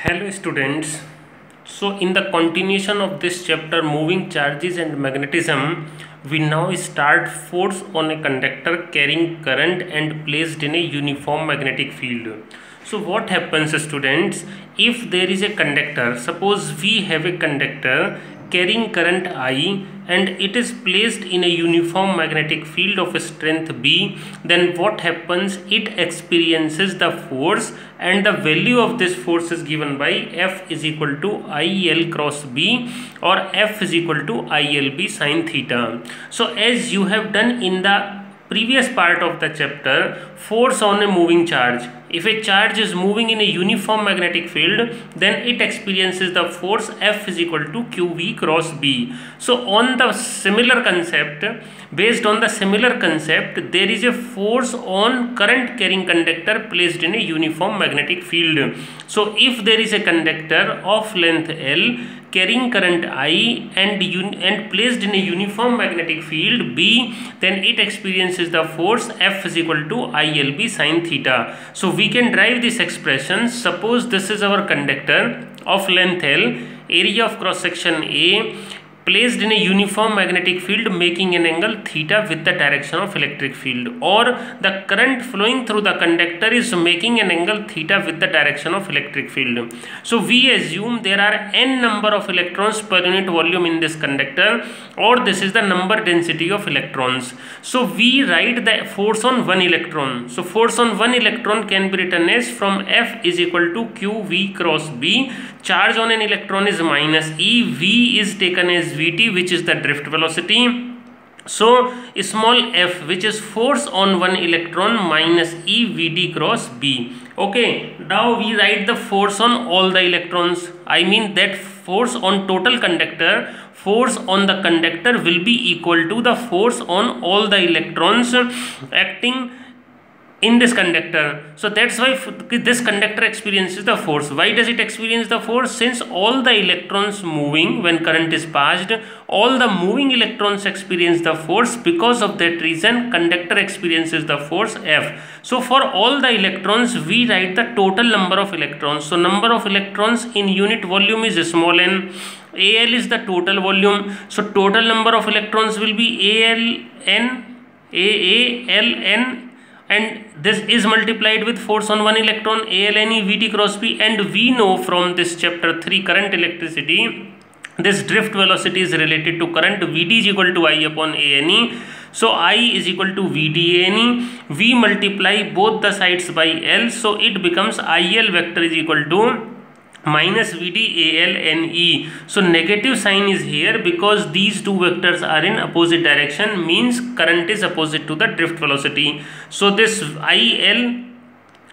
Hello students. So in the continuation of this chapter moving charges and magnetism, we now start force on a conductor carrying current and placed in a uniform magnetic field. So what happens students, if there is a conductor, suppose we have a conductor carrying current I and it is placed in a uniform magnetic field of strength B, then what happens, it experiences the force and the value of this force is given by F is equal to IL cross B or F is equal to ILB sin theta. So as you have done in the previous part of the chapter, force on a moving charge. If a charge is moving in a uniform magnetic field, then it experiences the force F is equal to QV cross B. So on the similar concept, based on the similar concept, there is a force on current carrying conductor placed in a uniform magnetic field. So if there is a conductor of length L carrying current I and placed in a uniform magnetic field B, then it experiences the force F is equal to ILB sin theta. So we can derive this expression. Suppose this is our conductor of length L, area of cross section A, placed in a uniform magnetic field making an angle theta with the direction of electric field, or the current flowing through the conductor is making an angle theta with the direction of electric field. So we assume there are n number of electrons per unit volume in this conductor, or this is the number density of electrons. So we write the force on one electron. So force on one electron can be written as from F is equal to QV cross B. Charge on an electron is minus E. V is taken as Vt, which is the drift velocity. So small f, which is force on one electron, minus E Vd cross B. Okay, now we write the force on all the electrons. I mean that force on total conductor, force on the conductor will be equal to the force on all the electrons acting in this conductor. So that's why this conductor experiences the force. Why does it experience the force? Since all the electrons moving when current is passed, all the moving electrons experience the force. Because of that reason, conductor experiences the force F. So for all the electrons, we write the total number of electrons. So number of electrons in unit volume is small n. Al is the total volume. So total number of electrons will be AALN, and this is multiplied with force on one electron, ALNE Vt cross B. And we know from this chapter 3 current electricity, this drift velocity is related to current. Vd is equal to I upon ANE. So I is equal to VdANE. We multiply both the sides by L, so it becomes IL vector is equal to minus VdALNE. So negative sign is here because these two vectors are in opposite direction, means current is opposite to the drift velocity. So this IL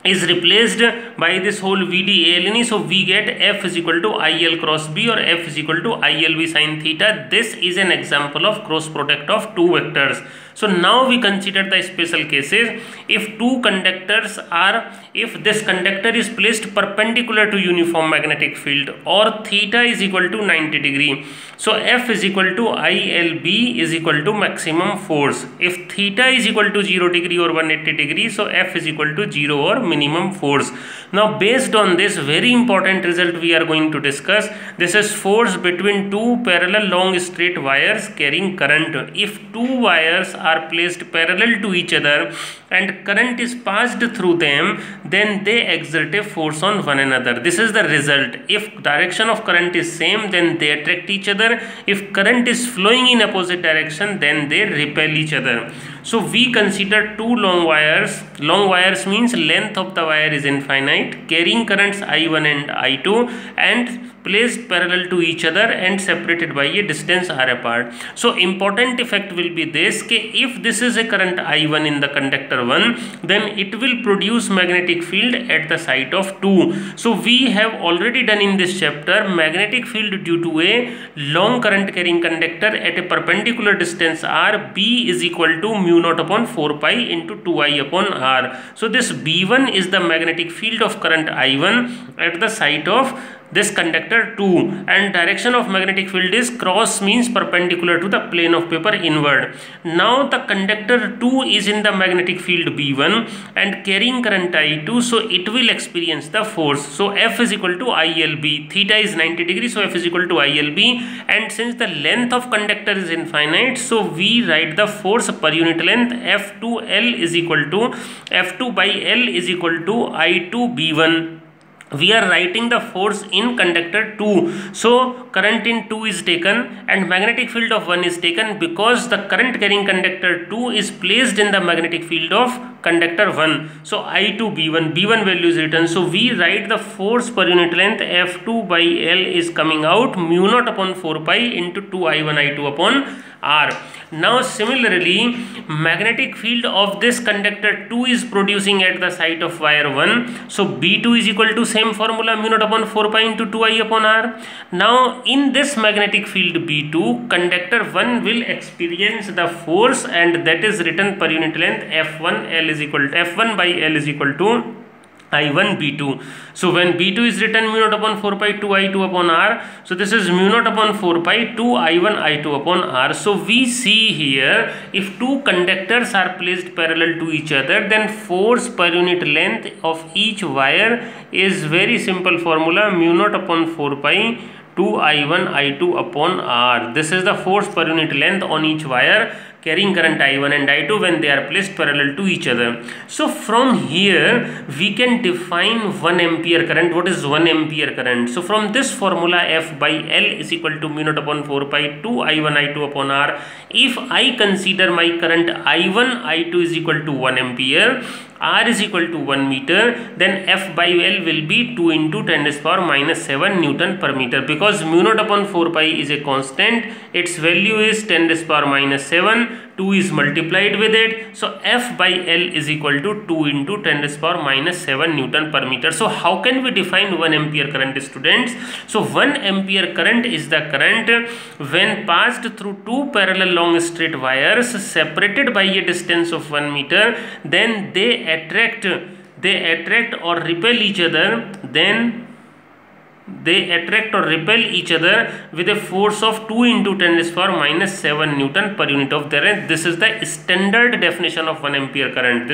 is replaced by this whole VdALNE. So we get F is equal to IL cross B or F is equal to ILB sin theta. This is an example of cross product of two vectors. So now we consider the special cases. If two conductors are, if this conductor is placed perpendicular to uniform magnetic field or theta is equal to 90 degree. So F is equal to ILB is equal to maximum force. If theta is equal to 0 degree or 180 degree, so F is equal to 0 or minimum force. Now based on this very important result we are going to discuss, this is force between two parallel long straight wires carrying current. If two wires are placed parallel to each other and current is passed through them, then they exert a force on one another. This is the result. If direction of current is same, then they attract each other. If current is flowing in opposite direction, then they repel each other. So we consider two long wires. Long wires means length of the wire is infinite, carrying currents I1 and I2 and placed parallel to each other and separated by a distance r apart. So important effect will be this, if this is a current I1 in the conductor 1, then it will produce magnetic field at the site of 2. So we have already done in this chapter magnetic field due to a long current carrying conductor at a perpendicular distance r. B is equal to mu naught upon 4 pi into 2I upon r. So this B1 is the magnetic field of current I1 at the site of this conductor 2, and direction of magnetic field is cross, means perpendicular to the plane of paper inward. Now the conductor 2 is in the magnetic field B1 and carrying current I2, so it will experience the force. So F is equal to ILB, theta is 90 degrees, so F is equal to ILB, and since the length of conductor is infinite, so we write the force per unit length F2L is equal to F2 by L is equal to I2 B1. We are writing the force in conductor 2, so current in 2 is taken and magnetic field of 1 is taken, because the current carrying conductor 2 is placed in the magnetic field of conductor 1. So I2 B1 value is written. So we write the force per unit length F2 by L is coming out mu naught upon 4 pi into 2I1 I2 upon R. Now similarly, magnetic field of this conductor 2 is producing at the site of wire 1. So B2 is equal to same formula, mu naught upon 4 pi into 2I upon R. Now in this magnetic field B2, conductor 1 will experience the force, and that is written per unit length F1 by L is equal to I1 B2. So when B2 is written mu naught upon 4 pi 2I2 upon R, so this is mu naught upon 4 pi 2I1 I2 upon R. So we see here, if two conductors are placed parallel to each other, then force per unit length of each wire is very simple formula, mu naught upon 4 pi 2I1 I2 upon R. This is the force per unit length on each wire carrying current I1 and I2 when they are placed parallel to each other. So from here we can define 1 ampere current. What is 1 ampere current? So from this formula, F by L is equal to mu naught upon 4 pi 2I1 I2 upon R. If I consider my current I1 I2 is equal to 1 ampere, R is equal to 1 meter, then F by L will be 2 into 10 to the power minus 7 Newton per meter, because mu naught upon 4 pi is a constant, its value is 10 to the power minus 7, 2 is multiplied with it, so F by L is equal to 2 into 10 to the power minus 7 Newton per meter. So how can we define 1 ampere current, students? So 1 ampere current is the current when passed through two parallel long straight wires separated by a distance of 1 meter, then they attract or repel each other, with a force of 2 into 10 to the power minus 7 Newton per unit of their length. This is the standard definition of 1 ampere current.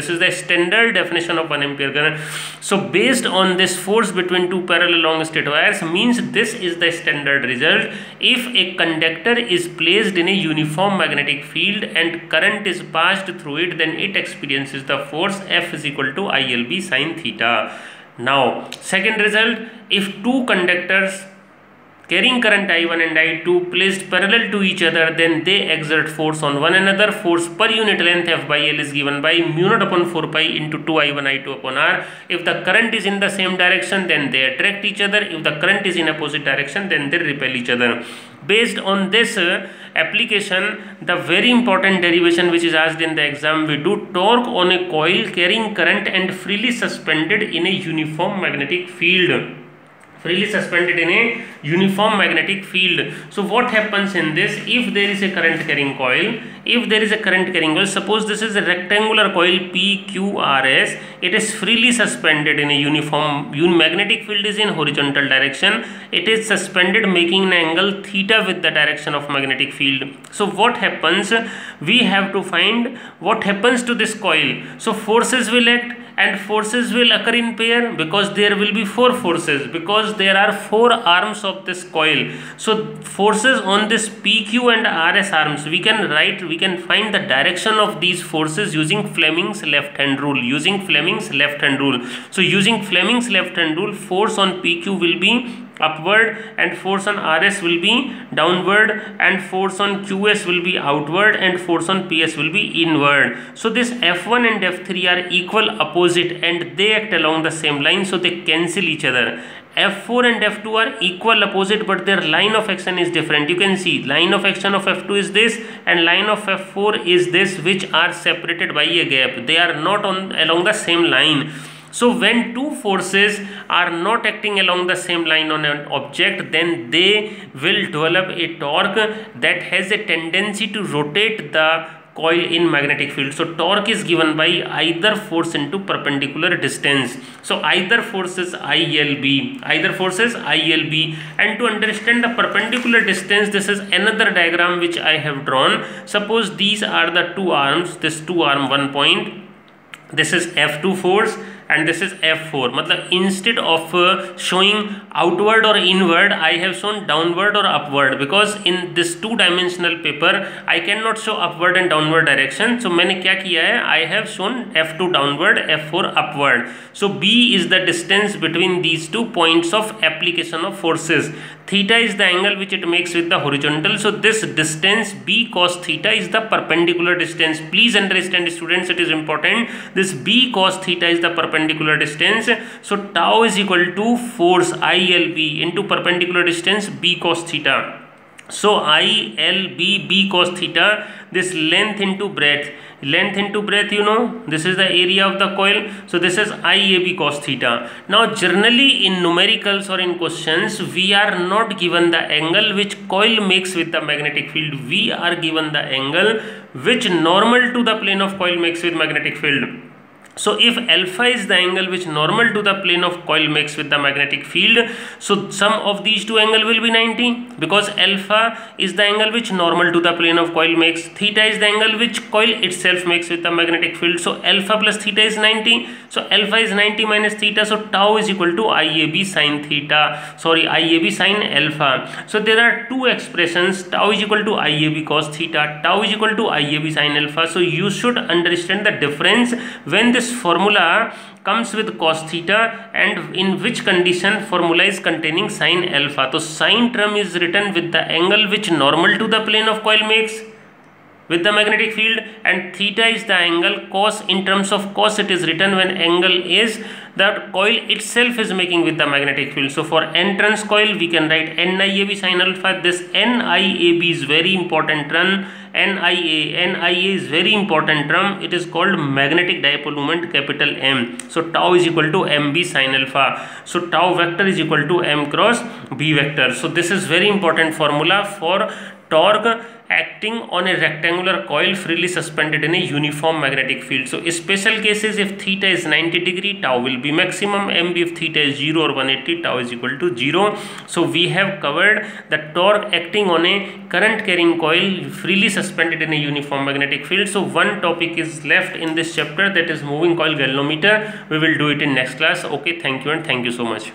So based on this force between two parallel long straight wires, means this is the standard result. If a conductor is placed in a uniform magnetic field and current is passed through it, then it experiences the force F is equal to ILB sin theta. Now second result, if two conductors carrying current I1 and I2 placed parallel to each other, then they exert force on one another. Force per unit length F by L is given by mu naught upon 4 pi into 2I1 I2 upon R. If the current is in the same direction, then they attract each other. If the current is in opposite direction, then they repel each other. Based on this application, the very important derivation which is asked in the exam, we do torque on a coil carrying current and freely suspended in a uniform magnetic field. So what happens in this? If there is a current carrying coil, suppose this is a rectangular coil PQRS, it is freely suspended in a uniform, magnetic field is in horizontal direction, it is suspended making an angle theta with the direction of magnetic field. So what happens? We have to find what happens to this coil. So forces will act, and forces will occur in pair, because there will be 4 forces, because there are 4 arms of this coil. So forces on this PQ and RS arms, we can find the direction of these forces using Fleming's left hand rule. So using Fleming's left hand rule, force on PQ will be upward and force on RS will be downward, and force on QS will be outward, and force on PS will be inward. So this F1 and F3 are equal opposite and they act along the same line, so they cancel each other. F4 and F2 are equal opposite, but their line of action is different. You can see line of action of F2 is this and line of F4 is this, which are separated by a gap. They are not along the same line. So when two forces are not acting along the same line on an object, then they will develop a torque that has a tendency to rotate the coil in magnetic field. So torque is given by either force into perpendicular distance. So either force is ILB, and to understand the perpendicular distance, this is another diagram which I have drawn. Suppose these are the two arms, this two arm 1 point, this is F2 force and this is F4. Matlab instead of showing outward or inward, I have shown downward or upward, because in this two-dimensional paper I cannot show upward and downward direction. So मैंने क्या किया है, I have shown F2 downward, F4 upward. So B is the distance between these 2 points of application of forces. Theta is the angle which it makes with the horizontal. So this distance B cos theta is the perpendicular distance. Please understand, students, it is important. This B cos theta is the perpendicular distance. So tau is equal to force ILB into perpendicular distance B cos theta. So ILB B cos theta, this length into breadth, you know, this is the area of the coil. So this is IAB cos theta. Now generally in numericals or in questions, we are not given the angle which coil makes with the magnetic field. We are given the angle which normal to the plane of coil makes with magnetic field. So if alpha is the angle which normal to the plane of coil makes with the magnetic field, so sum of these two angle will be 90, because alpha is the angle which normal to the plane of coil makes, theta is the angle which coil itself makes with the magnetic field. So alpha plus theta is 90. So alpha is 90 minus theta, so tau is equal to IAB sin theta, IAB sin alpha. So there are two expressions, tau is equal to IAB cos theta, tau is equal to IAB sin alpha. So you should understand the difference when this formula comes with cos theta and in which condition formula is containing sin alpha. So sin term is written with the angle which normal to the plane of coil makes with the magnetic field, and theta is the angle. Cos, in terms of cos, it is written when angle is that coil itself is making with the magnetic field. So for n turns coil, we can write NIAB sin alpha. This NIAB is very important term. NIA is very important term. It is called magnetic dipole moment, capital M. So tau is equal to MB sin alpha. So tau vector is equal to M cross B vector. So this is very important formula for torque acting on a rectangular coil freely suspended in a uniform magnetic field. So special cases, if theta is 90 degree, tau will be maximum. MB if theta is 0 or 180, tau is equal to 0. So we have covered the torque acting on a current carrying coil freely suspended in a uniform magnetic field. So one topic is left in this chapter, that is moving coil galvanometer. We will do it in next class. Okay, thank you and thank you so much.